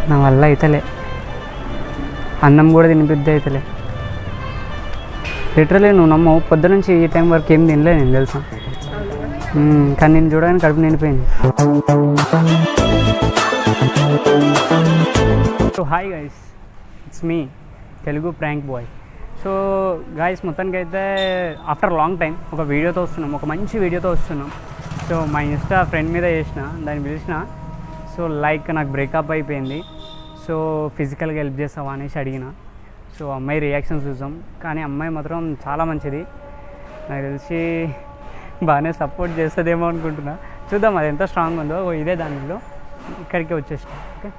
నా వల్ల అయితలే, అన్నం కూడా తినిపిద్ది అయితలే. లిటరలీ నువ్వు నమ్మవు, పొద్దు నుంచి ఈ టైం వరకు ఏం తినలే నేను తెలుసా. కానీ నేను చూడగానే కడుపు నిండిపోయింది. So hi guys, it's me Telugu prank boy. So guys మొత్తానికి అయితే ఆఫ్టర్ లాంగ్ టైం ఒక వీడియోతో వస్తున్నాం, ఒక మంచి వీడియోతో వస్తున్నాం. సో మా ఇన్స్టా ఫ్రెండ్ మీద చేసిన, దాన్ని పిలిచిన. సో లైక్ నాకు బ్రేకప్ అయిపోయింది, సో ఫిజికల్గా హెల్ప్ చేస్తావా అనేసి అడిగిన. సో అమ్మాయి రియాక్షన్ చూసాం, కానీ అమ్మాయి మాత్రం చాలా మంచిది. నాకు తెలిసి బాగానే సపోర్ట్ చేస్తుందేమో అనుకుంటున్నా. చూద్దాం అది ఎంత స్ట్రాంగ్ ఉందో. ఇదే దానిలో ఇక్కడికి వచ్చేసిన. ఓకే,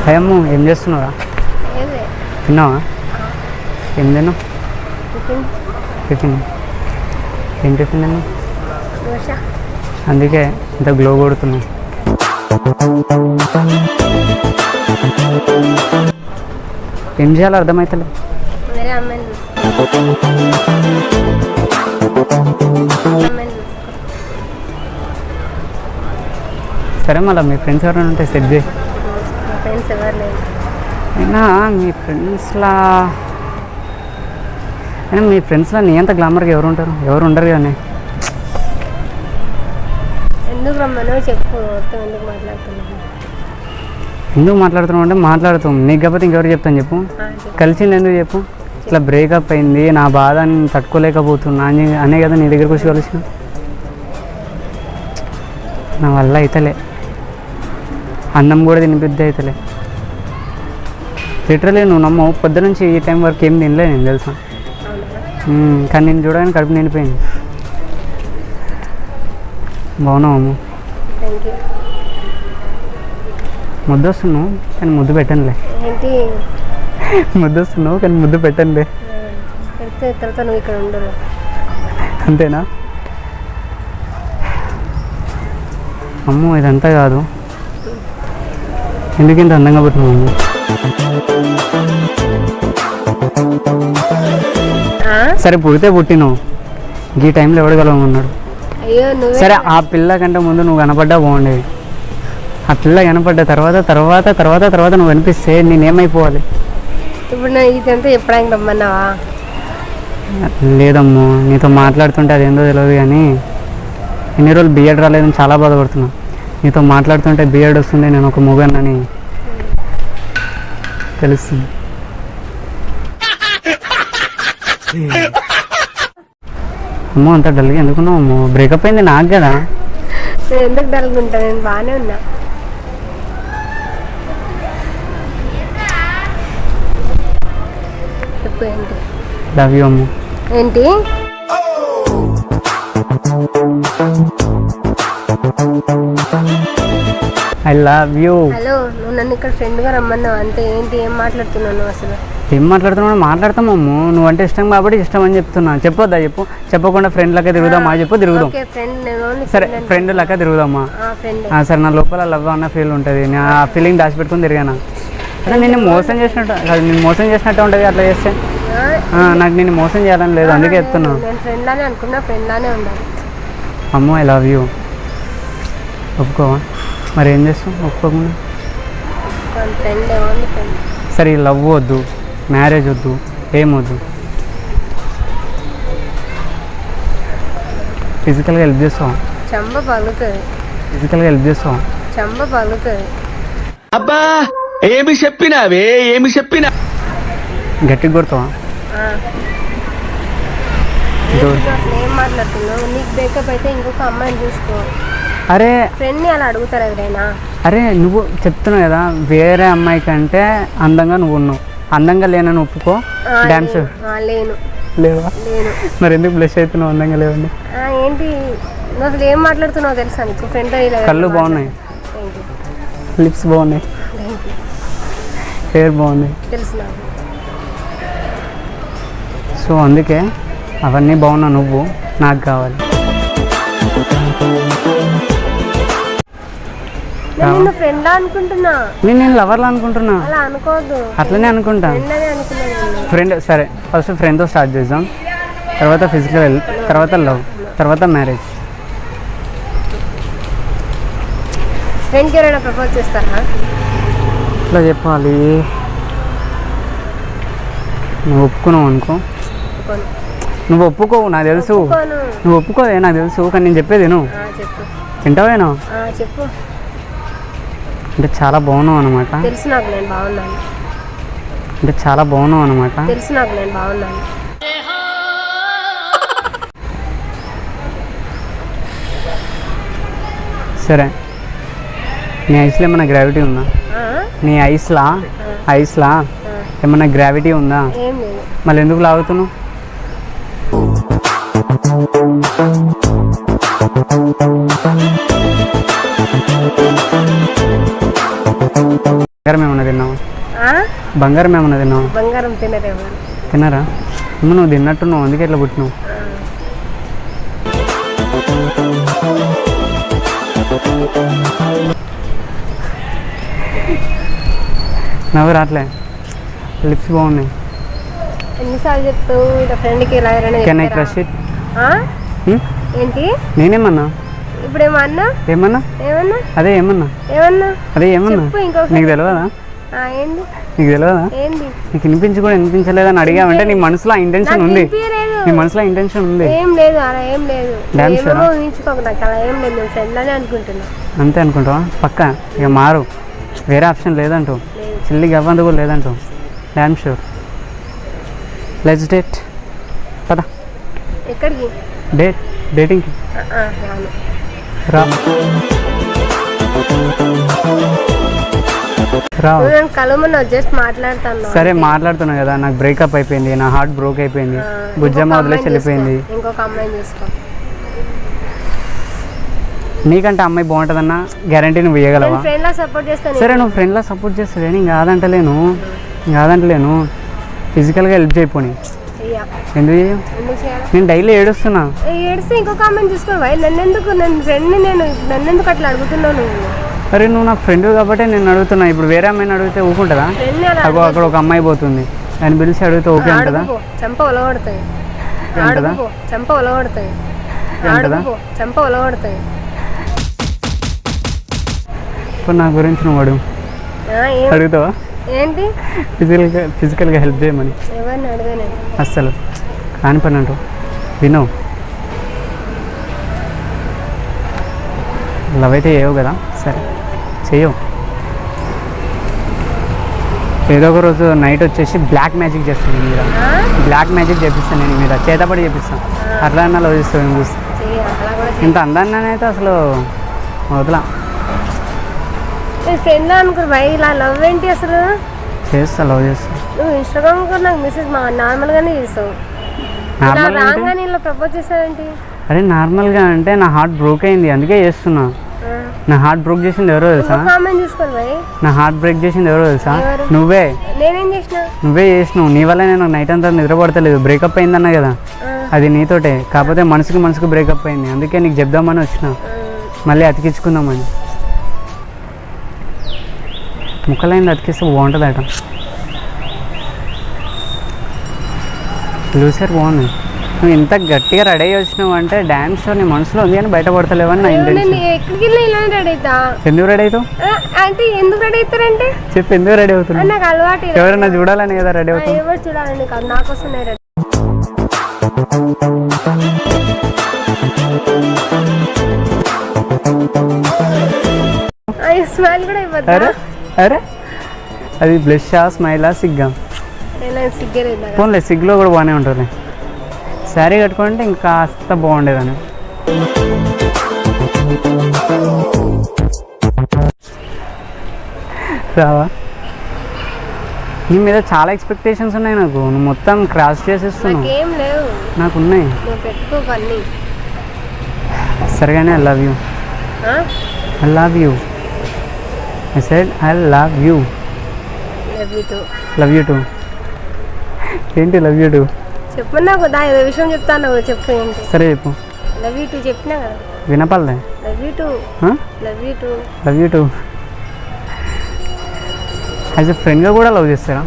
అయ్యమ్మ ఏం చేస్తున్నావా? తిన్నావా? ఏం తిన్నావు? టిఫిన్. ఏం టిఫిన్ తిన్నావు? అందుకే ఇంత గ్లో కొడుతున్నావు. ఏం చేయాలో అర్థమవుతలే. సరే మళ్ళీ మీ ఫ్రెండ్స్ ఎవరైనా ఉంటే సెట్ చేయి. అయినా మీ ఫ్రెండ్స్లో నీ అంత గ్లామర్గా ఎవరు ఉంటారు? ఎవరు ఉండరు కానీ. ఎందుకు రమ్మను చెప్పు. ఎందుకు మాట్లాడుతున్నావు అంటే మాట్లాడుతాం, నీకు కాకపోతే ఇంకెవరు చెప్తాను చెప్పు. కలిసింది ఎందుకు చెప్పు. ఇట్లా బ్రేకప్ అయింది, నా బాధ తట్టుకోలేకపోతున్నా అనే కదా నీ దగ్గరకు వచ్చి కలిసిన. నా వల్ల అయితలే, అన్నం కూడా తినిపిద్ది అయితలే. లిటరలీ నువ్వు నమ్మవు, పొద్దు నుంచి ఈ టైం వరకు ఏం తినలే నేను తెలుసా. కానీ నేను చూడగానే కడుపు నిండిపోయింది. బాగున్నావు అమ్మ? ముద్దు వస్తున్నావు కానీ ముద్దు పెట్టనులే. ముద్దు వస్తున్నావు కానీ ముద్దు పెట్టనులే. అంతేనా? అమ్మో ఇదంతా కాదు, ఎందుకు ఇంత అందంగా పుట్టినావు అమ్మ? సరే పుడితే పుట్టినావు, ఈ టైంలో ఎవడగలమన్నాడు? సరే ఆ పిల్ల కంటే ముందు నువ్వు కనపడ్డా బాగుండేది. ఆ పిల్ల కనపడ్డ తర్వాత తర్వాత తర్వాత తర్వాత నువ్వు కనిపిస్తే నేనేమైపోవాలి? ఇప్పుడు ఇదంతా చెప్పడానికి రమ్మన్నావా? లేదమ్మో, నీతో మాట్లాడుతుంటే అదేందో తెలియదు కానీ ఎన్ని రోజులు బిఎడ్ రాలేదని చాలా బాధపడుతున్నా. నీతో మాట్లాడుతుంటే బిఎడ్ వస్తుంది, నేను ఒక మొగన్నని తెలుస్తుంది. అమ్మో అంత డల్గా ఎందుకున్నావు అమ్మో? బ్రేకప్ అయింది నాకు కదా. ఎందుకు డల్గా ఉంటా? నేను బాగానే ఉన్నా. చెప్పు ఏంటి? లవ్ యూ అమ్మ. ఏంటి? I love you. హలో, నువ్వు నన్ను ఇక్కడ ఫ్రెండ్గా రమ్మన్నావు అంతే. ఏంటి ఏం మాట్లాడుతున్నావు అసలు? ఏం మాట్లాడుతున్నావు? మాట్లాడతామమ్ము, నువ్వంటే ఇష్టం కాబట్టి ఇష్టం అని చెప్తున్నా. చెప్పొద్దా చెప్పు? చెప్పకుండా ఫ్రెండ్ లెక్క తిరుగుదామా చెప్పు? తిరుగుదాం. సరే ఫ్రెండ్ లెక్క తిరుగుదామా? సరే నా లోపల లవ్ అన్న ఫీల్ ఉంటుంది, నేను ఆ ఫీలింగ్ దాచిపెట్టుకుని తిరిగానా? అదే నేను మోసం చేసినట్టు, నేను మోసం చేసినట్టు ఉంటుంది అట్లా చేస్తే. నాకు నేను మోసం చేయాలని లేదు, అందుకే చెప్తున్నా. అమ్మో ఐ లవ్ యూ. ఒప్పుకోవా? మరి ఏం చేస్తాం ఒప్పుకోకుండా? సరే లవ్ వద్దు, మ్యారేజ్ వద్దు, ఏమొద్దు, ఫిజికల్గా హెల్ప్ చేస్తావా? చంబ పలుతుంది. ఫిజికల్గా హెల్ప్ చేస్తావా? చంబ పలుతుంది. అబ్బా ఏమి చెప్పినావే, ఏమి చెప్పినా గట్టిగా కొడతావా? ఏం మాట్లాడుతున్నావు? నీకు బ్రేకప్ అయితే ఇంకొక అమ్మాయిని చూసుకో. అరే ఫ్రెండ్ని అలా అడుగుతారు ఎవరైనా? అరే నువ్వు చెప్తున్నావు కదా వేరే అమ్మాయి కంటే అందంగా నువ్వు ఉన్నావు, అందంగా లేనని ఒప్పుకో. డాన్స్ లేను. లేవా? లేను. మరి ఎందుకు బ్లష్ అవుతున్నావు అందంగా లేవండి? ఏంటి నువ్వు అసలు ఏం మాట్లాడుతున్నావు తెలుసా నీకు? ఫ్రెండ్ కళ్ళు బాగున్నాయి, లిప్స్ బాగున్నాయి, హెయిర్ బాగుంది తెలుసు. సో అందుకే అవన్నీ బాగున్నా నువ్వు నాకు కావాలి. నేను ఫ్రెండ్ అనుకుంటున్నా. నేను లవర్లా అనుకుంటున్నా. అలా అనుకోవద్దు. అట్లనే అనుకుంటా. ఫ్రెండ్ సరే ఫస్ట్ ఫ్రెండ్తో స్టార్ట్ చేద్దాం, తర్వాత ఫిజికల్, తర్వాత లవ్, తర్వాత మ్యారేజ్. ఫ్రెండ్కి ఎవరైనా ప్రపోజ్ చేస్తారా? ఇట్లా చెప్పాలి, నువ్వు ఒప్పుకున్నావు అనుకో. ఒప్పుకోను. నువ్వు ఒప్పుకోవు నాకు తెలుసు, ఒప్పుకోను. నువ్వు ఒప్పుకోవే నాకు తెలుసు, కానీ నేను చెప్పేది నువ్వు చెప్పు. వింటావేనా? చెప్పు. అంటే చాలా బాగున్నావు అనమాట. తెలుసు నాకు నేను బాగున్నాను. అంటే చాలా బాగున్నావు అనమాట. తెలుసు నాకు నేను బాగున్నాను. సరే, నీ ఐస్లో ఏమైనా గ్రావిటీ ఉందా? నీ ఐస్లా ఏమన్నా గ్రావిటీ ఉందా? ఏం లేదు. మళ్ళీ ఎందుకు లాగుతున్నావు? బంగారం ఏమన్నా తిన్నావా? బంగారం ఏమన్నా తిన్నావా? బంగారం తినరేమో. తిన్నారా? ఏమో నువ్వు తిన్నట్టున్నావు, అందుకే ఇట్లా పుట్టినావు. నవ్వు రాట్లే, లిప్స్ బాగున్నాయి. ఎన్నిసార్లు చెప్తావు ఇట్లా ఫ్రెండ్కి ఇలా కెన్ ఐ క్రష్ ఇట్? ఏంటి? నేనేమన్నా ఇప్పుడు ఏమన్నా? ఏమన్నా ఏమన్నా? అదే ఏమన్నా నీకు తెలియదా? ఏంది నీకు తెలియదా? ఏంది? నీకు వినిపించి కూడా వినిపించలేదని అడిగావంటే నీ మనసులో ఇంటెన్షన్ ఉంది. నీ మనసులో ఇంటెన్షన్ ఉంది. ఏం లేదు, అలా ఏం లేదు. ఊహించుకోకు, నాకు అలా ఏం లేదు. నువ్వు ఫ్రెండ్ అని అనుకుంటున్నా. అంతే అనుకుంటావా? పక్క ఇక మారు, వేరే ఆప్షన్ లేదంటూ, చిల్లి గవ్వందు కూడా లేదంటూ. Damn sure. Let's date. పదా. ఎక్కడికి? డేటింగ్కి రా. జస్ట్ మాట్లాడతాను. సరే మాట్లాడుతున్నావు కదా, నాకు బ్రేకప్ అయిపోయింది, నా హార్ట్ బ్రోక్ అయిపోయింది, బుజ్జమ్మ వదిలేసి వెళ్ళిపోయింది. ఇంకొక అమ్మాయిని చూసుకో. నీకంటే అమ్మాయి బాగుంటుందన్న గ్యారంటీ నువ్వు ఇవ్వగలవా? సరే నువ్వు ఫ్రెండ్లా సపోర్ట్ చేస్తావే, నేను కాదంటలేను. ఫిజికల్గా హెల్ప్ చేయపోని. ఎందుకు చేయవు? నేను డైలీ ఏడుస్తున్నా. ఏడిస్తే ఇంకొక అమ్మాయిని చూసుకోవాలి. నన్నెందుకు అట్లా అడుగుతున్నావు నువ్వు? అరే నువ్వు నా ఫ్రెండ్ కాబట్టి నేను అడుగుతున్నా. ఇప్పుడు వేరే అమ్మాయిని అడిగితే ఊకుంటుందా? అక్కడ ఒక అమ్మాయి పోతుంది, ఆయన పిలిచి అడిగితే ఓకే అంటుందా? చెంప ఒలగొడతాయి. ఇప్పుడు నా గురించి నువ్వు అడుగుతావా? ఏంటి? ఫిజికల్గా హెల్ప్ చేయమని. ఎవరిని అడగను అస్సలు కాని పని అంటూ విను. లవ్ అయితే చేయవు కదా, సరే చెయ్యవు. ఏదో ఒక రోజు నైట్ వచ్చేసి బ్లాక్ మ్యాజిక్ చేస్తాను నీ మీద. బ్లాక్ మ్యాజిక్ చేపిస్తాను నేను మీద, చేతపడి చేపిస్తాను. అట్లా అన్నా లవ్ చేస్తాను చూస్తే. ఇంత అందాన్నైతే అసలు వదలా. ఫ్రెండ్ అనుకో భయ్, ఇలా లవ్ ఏంటి అసలు? చేస్తా, లవ్ చేస్తా. నువ్వు ఇన్స్టాగ్రామ్ కూడా నాకు మెసేజ్ నార్మల్గానే చేస్తావు. రాగానే ఇలా ప్రపోజ్ చేస్తావేంటి? అరే నార్మల్గా అంటే నా హార్ట్ బ్రోక్ అయింది, అందుకే చేస్తున్నా. నా హార్ట్ బ్రేక్ చేసింది ఎవరో తెలుసా? నా హార్ట్ బ్రేక్ చేసింది ఎవరో తెలుసా? నువ్వే. నేనేం చేసినా? నువ్వే చేసినావు. నీ వల్ల నేను నైట్ అంతా నిద్రపడతలేదు. బ్రేకప్ అయిందన్నా కదా, అది నీతోటే. కాకపోతే మనసుకి బ్రేకప్ అయింది, అందుకే నీకు చెప్దామని వచ్చిన, మళ్ళీ అతికించుకుందామని. ముక్కలైంది అతికిస్తే బాగుంటుందట. లూసర్ బాగుంది. నువ్వు ఇంత గట్టిగా రెడీ అయ్యి వచ్చినావు అంటే డ్యాన్స్ షో నీ మనసులో ఉంది అని బయటపడతలేవని నా ఇంటెన్షన్. ఎందుకు రెడీ అవుతావు? అంటే ఎందుకు రెడీ అవుతారంటే చెప్పు, ఎందుకు రెడీ అవుతున్నావు? నాకు అలవాటు. ఎవరైనా చూడాలని కదా రెడీ అవుతావు? ఎవరు చూడాలని కాదు, నా కోసం రెడీ. స్మైల్ కూడా ఇవ్వద్దా? అరే అది బ్లషా, స్మైలా, సిగ్గా? పోన్లే, సిగ్లో కూడా బాగానే ఉంటుంది. శారీ కట్టుకుంటే ఇంకా కాస్త బాగుండేదని. రావా? నీ మీద చాలా ఎక్స్పెక్టేషన్స్ ఉన్నాయి నాకు. నువ్వు మొత్తం క్రాస్ చేసేస్తున్నావు. నాకున్నాయి. సరిగానే I love you. I love you. I said I love you. Love you too. Love you too. ఏంటి లవ్ యూ టూ? చెప్పన్నా కదా, ఏదో విషయం చెప్తాను, చెప్పు ఏంటి? సరే చెప్పు. లవ్ యూ టూ చెప్పినా కదా. వినపడలే. Love you too. Love you too. Love you too. As a ఫ్రెండ్గా కూడా లవ్ చేస్తారా?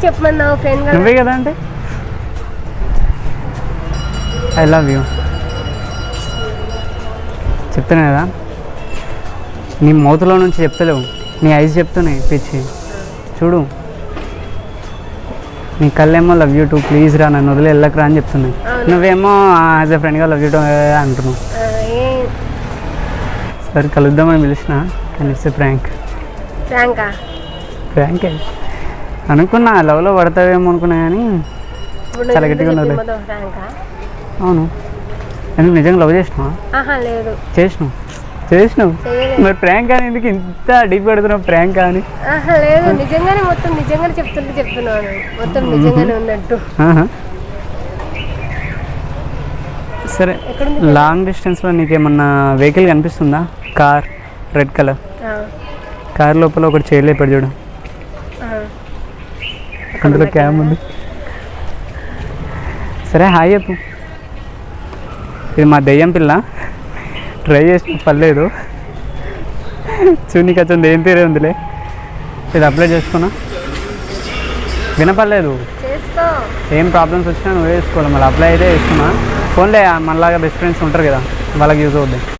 చెప్పమన్నావు ఫ్రెండ్ కదా. నువ్వే కదా అంటే ఐ లవ్ యూ చెప్తున్నా కదా, నీ మౌతులో నుంచి చెప్తలేవు, నీ ఐస్ చెప్తున్నాయి పిచ్చి. చూడు నీ కళ్ళేమో లవ్ యూ టూ ప్లీజ్ రా, నన్ను వదిలే వెళ్ళకరా అని చెప్తున్నాయి. నువ్వేమో యాజ్ ఎ ఫ్రెండ్గా లవ్ యూ టూ అంటున్నావు. సరే కలుద్దామని పిలిచిన, కానీ ఇట్స్ ప్రాంక్. ప్రాంకే అనుకున్నా, లవ్లో పడతావేమో అనుకున్నా కానీ చాలా గట్టిగా ఉన్నది. అవును, ఎందుకు నిజంగా లవ్ చేసినావా? లేదు చేసినావు మరి ప్రాంక్ అని ఎందుకు ఇంత డీప్ పెడుతున్నావు? ప్రాంక్ అని లేదు, నిజంగానే మొత్తం నిజంగానే చెప్తున్నాను, మొత్తం నిజంగానే ఉన్నట్టు. సరే లాంగ్ డిస్టెన్స్లో నీకేమన్నా వెహికల్ కనిపిస్తుందా? కార్, రెడ్ కలర్ కార్ లోపల ఒకటి చేయలేపాడు చూడు, అందులో క్యామ్ ఉంది. సరే హాయ్ చెప్పు. ఇది మా దెయ్యం పిల్ల, ట్రై చేసిన పర్లేదు. చూనికి వచ్చింది ఏం తీరే ఉందిలే. ఇది అప్లై చేసుకున్నా, వినపడలేదు. ఏం ప్రాబ్లమ్స్ వచ్చినా నువ్వే వేసుకోవాలి, మళ్ళీ అప్లై అయితే వేసుకున్నా. ఫోన్లే మనలాగా బెస్ట్ ఫ్రెండ్స్ ఉంటారు కదా, వాళ్ళకి యూజ్ అవుద్ది.